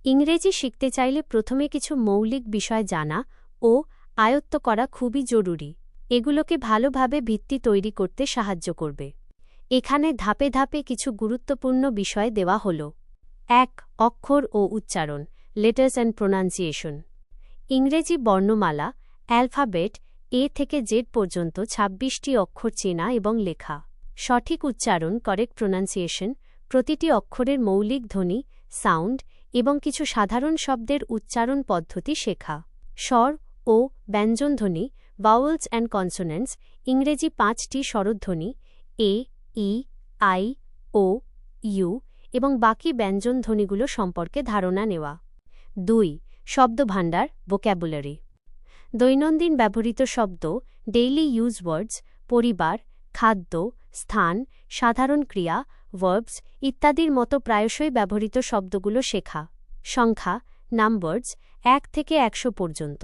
ইংরেজি শিখতে চাইলে প্রথমে কিছু মৌলিক বিষয় জানা ও আয়ত্ত করা খুবই জরুরি। এগুলোকে ভালোভাবে ভিত্তি তৈরি করতে সাহায্য করবে। এখানে ধাপে ধাপে কিছু গুরুত্বপূর্ণ বিষয় দেওয়া হল। ১. অক্ষর ও উচ্চারণ, লেটার্স অ্যান্ড প্রোনাউন্সিয়েশন। ইংরেজি বর্ণমালা, অ্যালফাবেট এ থেকে জেড পর্যন্ত ২৬টি অক্ষর চেনা এবং লেখা। সঠিক উচ্চারণ, কারেক্ট প্রোনাউন্সিয়েশন, প্রতিটি অক্ষরের মৌলিক ধ্বনি, সাউন্ড এবং কিছু সাধারণ শব্দের উচ্চারণ পদ্ধতি শেখা। স্বর ও ব্যঞ্জনধ্বনি, ভাওয়েলস অ্যান্ড কনসোনেন্টস, ইংরেজি ৫টি স্বরধ্বনি এ, ই, আই, ও, ইউ এবং বাকি ব্যঞ্জনধ্বনিগুলো সম্পর্কে ধারণা নেওয়া। ২. শব্দভাণ্ডার, ভোক্যাবুলারি। দৈনন্দিন ব্যবহৃত শব্দ, ডেইলি ইউজ ওয়ার্ডস, পরিবার, খাদ্য, স্থান, সাধারণ ক্রিয়া, ভার্বস ইত্যাদির মতো প্রায়শই ব্যবহৃত শব্দগুলো শেখা। সংখ্যা, নাম্বারস ১ থেকে ১০০ পর্যন্ত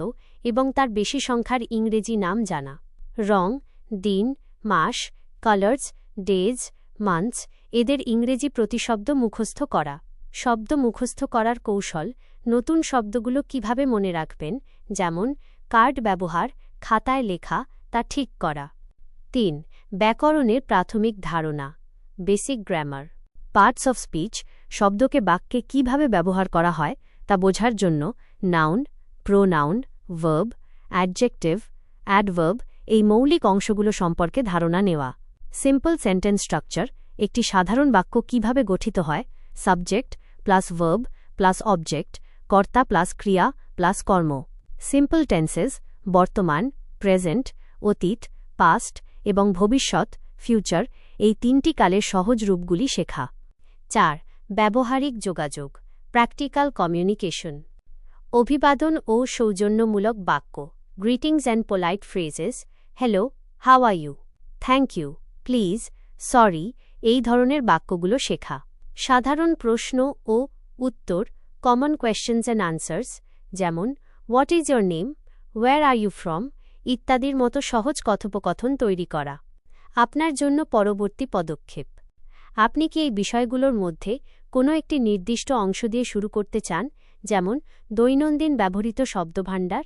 এবং তার বেশি সংখ্যার ইংরেজি নাম জানা। রং, দিন, মাস, কালার্স, ডেজ, মান্থস এদের ইংরেজি প্রতিশব্দ মুখস্থ করা। শব্দ মুখস্থ করার কৌশল, নতুন শব্দগুলো কিভাবে মনে রাখবেন, যেমন কার্ড ব্যবহার, খাতায় লেখা, তা ঠিক করা। ৩. ব্যাকরণের প্রাথমিক ধারণা, basic grammar. Parts of speech, শব্দকে বাক্যে কিভাবে ব্যবহার করা হয় তা বোঝার জন্য noun, pronoun, verb, adjective, adverb এই মৌলিক অংশগুলো সম্পর্কে ধারণা নেওয়া। সিম্পল সেন্টেন্স স্ট্রাকচার, একটি সাধারণ বাক্য কিভাবে গঠিত হয়, subject plus verb plus object, কর্তা প্লাস ক্রিয়া প্লাস কর্ম। সিম্পল টেন্সেস, বর্তমান, প্রেজেন্ট, অতীত, পাস্ট এবং ভবিষ্যৎ, ফিউচার এই ৩টি কালের সহজ রূপগুলি শেখা। ৪. ব্যবহারিক যোগাযোগ, প্র্যাকটিক্যাল কমিউনিকেশন। অভিবাদন ও সৌজন্যমূলক বাক্য, greetings and polite phrases, hello, how are you, thank you, please, sorry এই ধরনের বাক্যগুলো শেখা। সাধারণ প্রশ্ন ও উত্তর, কমন কোয়েশ্চেনস অ্যান্ড আনসার্স, যেমন what is your name, where are you from ইত্যাদির মতো সহজ কথোপকথন তৈরি করা। আপনার জন্য পরবর্তী পদক্ষেপ। আপনি কি এই বিষয়গুলোর মধ্যে কোনো একটি নির্দিষ্ট অংশ দিয়ে শুরু করতে চান, যেমন দৈনন্দিন ব্যবহৃত শব্দভাণ্ডার?